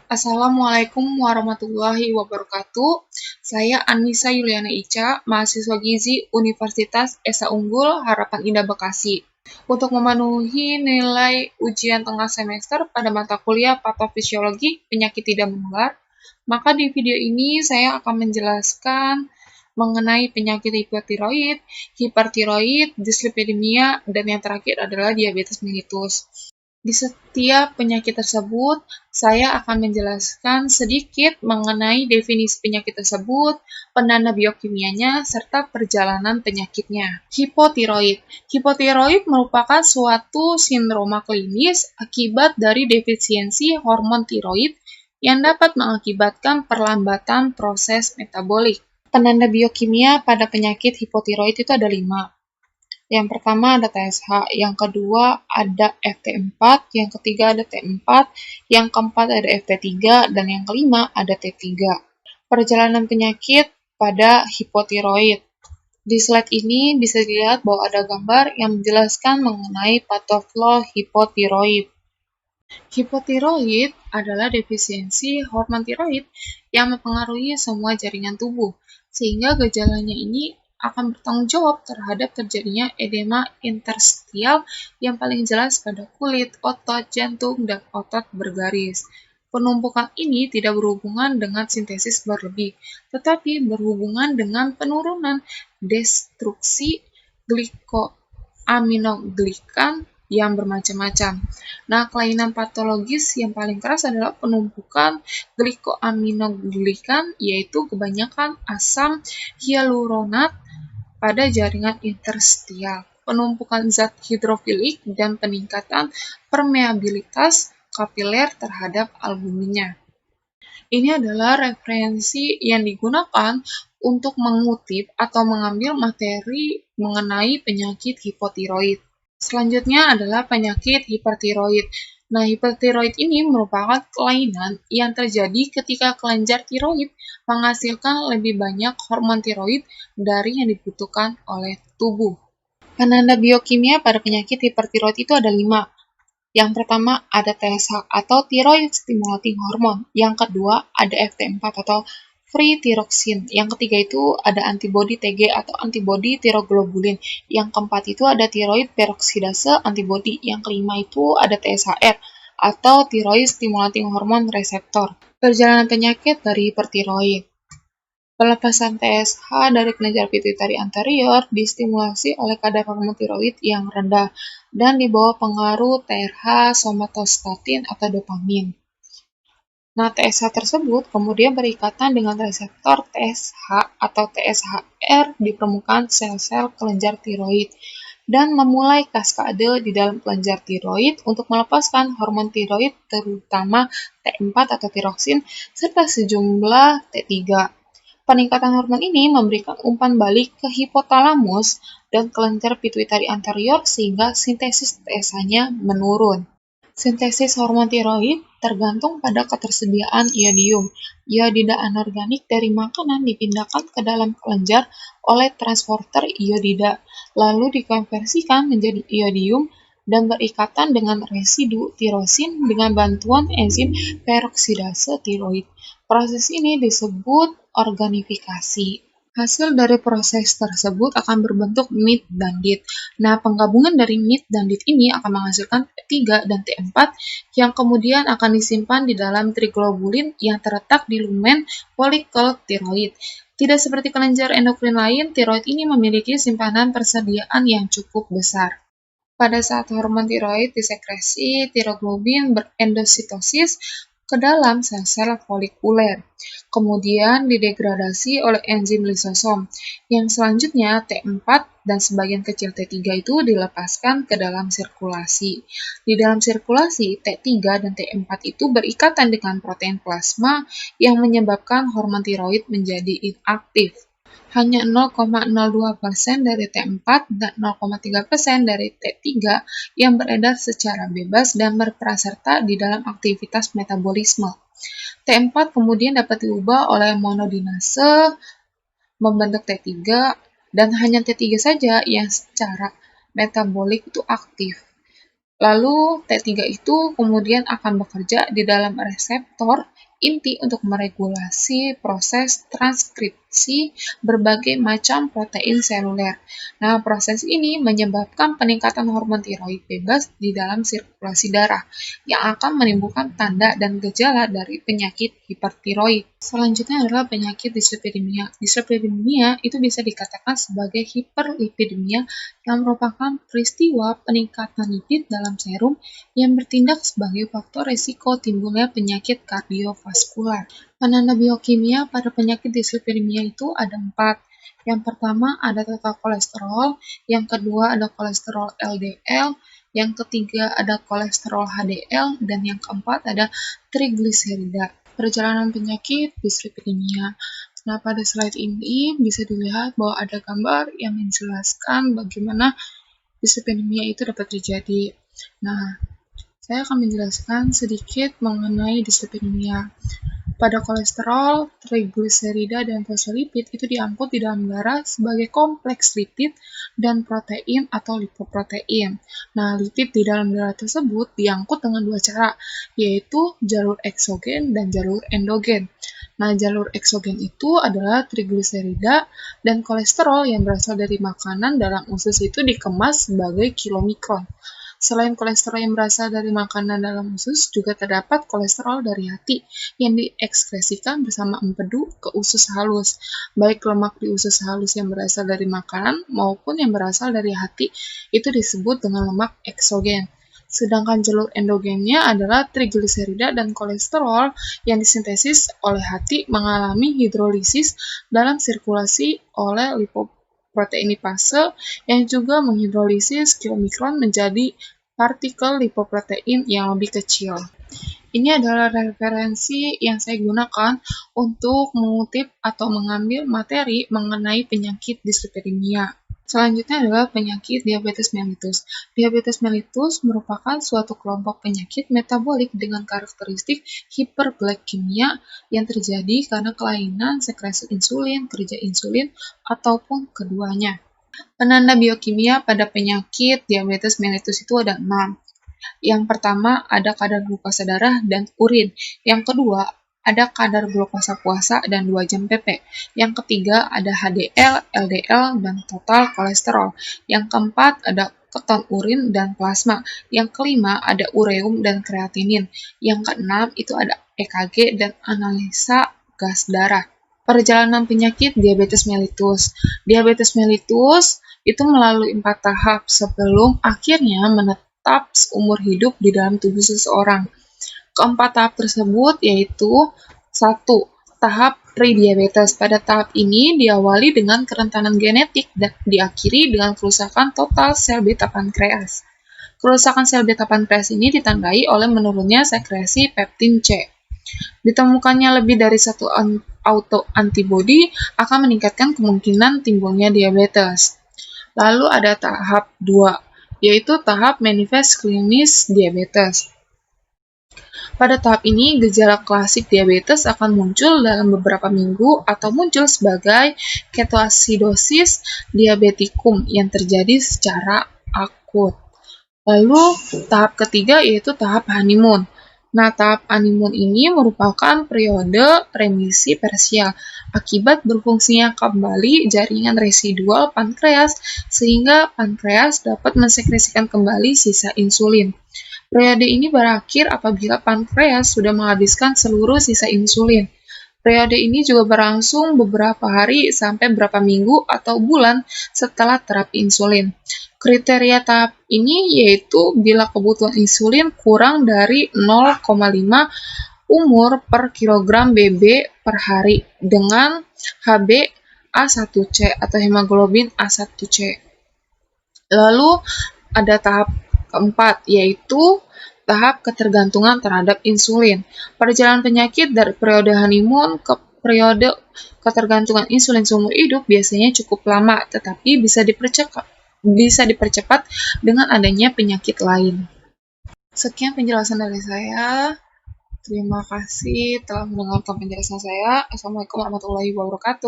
Assalamualaikum warahmatullahi wabarakatuh. Saya Anissa Yuliana Ica, mahasiswa Gizi Universitas Esa Unggul Harapan Indah Bekasi. Untuk memenuhi nilai ujian tengah semester pada mata kuliah patofisiologi penyakit tidak menular, maka di video ini saya akan menjelaskan mengenai penyakit hipotiroid, hipertiroid, dislipidemia, dan yang terakhir adalah diabetes mellitus. Di setiap penyakit tersebut, saya akan menjelaskan sedikit mengenai definisi penyakit tersebut, penanda biokimianya, serta perjalanan penyakitnya. Hipotiroid. Hipotiroid merupakan suatu sindroma klinis akibat dari defisiensi hormon tiroid yang dapat mengakibatkan perlambatan proses metabolik. Penanda biokimia pada penyakit hipotiroid itu ada 5. Yang pertama ada TSH, yang kedua ada FT4, yang ketiga ada T4, yang keempat ada FT3, dan yang kelima ada T3. Perjalanan penyakit pada hipotiroid. Di slide ini bisa dilihat bahwa ada gambar yang menjelaskan mengenai patoflow hipotiroid. Hipotiroid adalah defisiensi hormon tiroid yang mempengaruhi semua jaringan tubuh, sehingga gejalanya ini akan bertanggung jawab terhadap terjadinya edema interstisial yang paling jelas pada kulit, otot, jantung, dan otot bergaris. Penumpukan ini tidak berhubungan dengan sintesis berlebih, tetapi berhubungan dengan penurunan destruksi glikoaminoglikan yang bermacam-macam. Nah, kelainan patologis yang paling keras adalah penumpukan glikoaminoglikan, yaitu kebanyakan asam hyaluronat pada jaringan interstisial, penumpukan zat hidrofilik, dan peningkatan permeabilitas kapiler terhadap albuminnya. Ini adalah referensi yang digunakan untuk mengutip atau mengambil materi mengenai penyakit hipotiroid. Selanjutnya adalah penyakit hipertiroid. Nah, hipertiroid ini merupakan kelainan yang terjadi ketika kelenjar tiroid menghasilkan lebih banyak hormon tiroid dari yang dibutuhkan oleh tubuh. Penanda biokimia pada penyakit hipertiroid itu ada 5. Yang pertama ada TSH atau thyroid stimulating hormone. Yang kedua ada FT4 atau free thyroxine. Yang ketiga itu ada antibodi TG atau antibodi tiroglobulin. Yang keempat itu ada thyroid peroksidase antibodi. Yang kelima itu ada TSHR atau thyroid stimulating hormone receptor. Perjalanan penyakit dari hipertiroid. Pelepasan TSH dari kelenjar pituitari anterior distimulasi oleh kadar hormon tiroid yang rendah dan di bawah pengaruh TRH, somatostatin, atau dopamin. Nah, TSH tersebut kemudian berikatan dengan reseptor TSH atau TSHR di permukaan sel-sel kelenjar tiroid dan memulai kaskade di dalam kelenjar tiroid untuk melepaskan hormon tiroid terutama T4 atau tiroksin serta sejumlah T3. Peningkatan hormon ini memberikan umpan balik ke hipotalamus dan kelenjar pituitari anterior sehingga sintesis TSH-nya menurun. Sintesis hormon tiroid tergantung pada ketersediaan iodium. Iodida anorganik dari makanan dipindahkan ke dalam kelenjar oleh transporter iodida, lalu dikonversikan menjadi iodium dan berikatan dengan residu tirosin dengan bantuan enzim peroksidase tiroid. Proses ini disebut organifikasi. Hasil dari proses tersebut akan berbentuk MIT dan DIT. Nah, penggabungan dari MIT dan DIT ini akan menghasilkan T3 dan T4 yang kemudian akan disimpan di dalam triglobulin yang terletak di lumen folikel tiroid. Tidak seperti kelenjar endokrin lain, tiroid ini memiliki simpanan persediaan yang cukup besar. Pada saat hormon tiroid disekresi, tiroglobin berendositosis ke dalam sel-sel folikuler, kemudian didegradasi oleh enzim lisosom, yang selanjutnya T4 dan sebagian kecil T3 itu dilepaskan ke dalam sirkulasi. Di dalam sirkulasi, T3 dan T4 itu berikatan dengan protein plasma yang menyebabkan hormon tiroid menjadi inaktif. Hanya 0,02% dari T4 dan 0,3% dari T3 yang beredar secara bebas dan berperanserta di dalam aktivitas metabolisme. T4 kemudian dapat diubah oleh monodinase membentuk T3 dan hanya T3 saja yang secara metabolik itu aktif. Lalu T3 itu kemudian akan bekerja di dalam reseptor inti untuk meregulasi proses transkripsi berbagai macam protein seluler. Nah, proses ini menyebabkan peningkatan hormon tiroid bebas di dalam sirkulasi darah yang akan menimbulkan tanda dan gejala dari penyakit hipertiroid. Selanjutnya adalah penyakit dislipidemia. Dislipidemia itu bisa dikatakan sebagai hiperlipidemia yang merupakan peristiwa peningkatan lipid dalam serum yang bertindak sebagai faktor risiko timbulnya penyakit kardiovaskular. Penanda biokimia pada penyakit dislipidemia itu ada 4. Yang pertama ada total kolesterol, yang kedua ada kolesterol LDL, yang ketiga ada kolesterol HDL, dan yang keempat ada trigliserida. Perjalanan penyakit dislipidemia. Nah, pada slide ini bisa dilihat bahwa ada gambar yang menjelaskan bagaimana dislipidemia itu dapat terjadi. Nah, saya akan menjelaskan sedikit mengenai dislipidemia. Pada kolesterol, trigliserida, dan fosfolipid itu diangkut di dalam darah sebagai kompleks lipid dan protein atau lipoprotein. Nah, lipid di dalam darah tersebut diangkut dengan 2 cara, yaitu jalur eksogen dan jalur endogen. Nah, jalur eksogen itu adalah trigliserida dan kolesterol yang berasal dari makanan dalam usus itu dikemas sebagai kilomikron. Selain kolesterol yang berasal dari makanan dalam usus, juga terdapat kolesterol dari hati yang diekskresikan bersama empedu ke usus halus. Baik lemak di usus halus yang berasal dari makanan maupun yang berasal dari hati itu disebut dengan lemak eksogen. Sedangkan jalur endogennya adalah trigliserida dan kolesterol yang disintesis oleh hati mengalami hidrolisis dalam sirkulasi oleh lipopproteinipase yang juga menghidrolisis kilomikron menjadi partikel lipoprotein yang lebih kecil. Ini adalah referensi yang saya gunakan untuk mengutip atau mengambil materi mengenai penyakit dislipidemia. Selanjutnya adalah penyakit diabetes mellitus. Diabetes mellitus merupakan suatu kelompok penyakit metabolik dengan karakteristik hiperglikemia yang terjadi karena kelainan sekresi insulin, kerja insulin, ataupun keduanya. Penanda biokimia pada penyakit diabetes mellitus itu ada 6. Yang pertama ada kadar glukosa darah dan urin. Yang kedua ada kadar glukosa puasa dan 2 jam PP. Yang ketiga ada HDL, LDL, dan total kolesterol. Yang keempat ada keton urin dan plasma. Yang kelima ada ureum dan kreatinin. Yang keenam itu ada EKG dan analisa gas darah. Perjalanan penyakit diabetes mellitus. Diabetes mellitus itu melalui 4 tahap sebelum akhirnya menetap seumur hidup di dalam tubuh seseorang. Keempat tahap tersebut yaitu 1. Tahap prediabetes. Pada tahap ini diawali dengan kerentanan genetik dan diakhiri dengan kerusakan total sel beta pankreas. Kerusakan sel beta pankreas ini ditandai oleh menurunnya sekresi peptin C. Ditemukannya lebih dari satu autoantibodi akan meningkatkan kemungkinan timbulnya diabetes. Lalu ada tahap 2, yaitu tahap manifest klinis diabetes. Pada tahap ini, gejala klasik diabetes akan muncul dalam beberapa minggu atau muncul sebagai ketoasidosis diabetikum yang terjadi secara akut. Lalu, tahap ketiga yaitu tahap honeymoon. Nah, tahap honeymoon ini merupakan periode remisi parsial akibat berfungsinya kembali jaringan residual pankreas sehingga pankreas dapat mensekresikan kembali sisa insulin. Periode ini berakhir apabila pankreas sudah menghabiskan seluruh sisa insulin. Periode ini juga berlangsung beberapa hari sampai beberapa minggu atau bulan setelah terapi insulin. Kriteria tahap ini yaitu bila kebutuhan insulin kurang dari 0,5 umur per kilogram BB per hari dengan HbA1c atau hemoglobin A1c. Lalu ada tahap keempat, yaitu tahap ketergantungan terhadap insulin. Perjalanan penyakit dari periode honeymoon ke periode ketergantungan insulin seumur hidup biasanya cukup lama, tetapi bisa dipercepat dengan adanya penyakit lain. Sekian penjelasan dari saya. Terima kasih telah mendengarkan penjelasan saya. Assalamualaikum warahmatullahi wabarakatuh.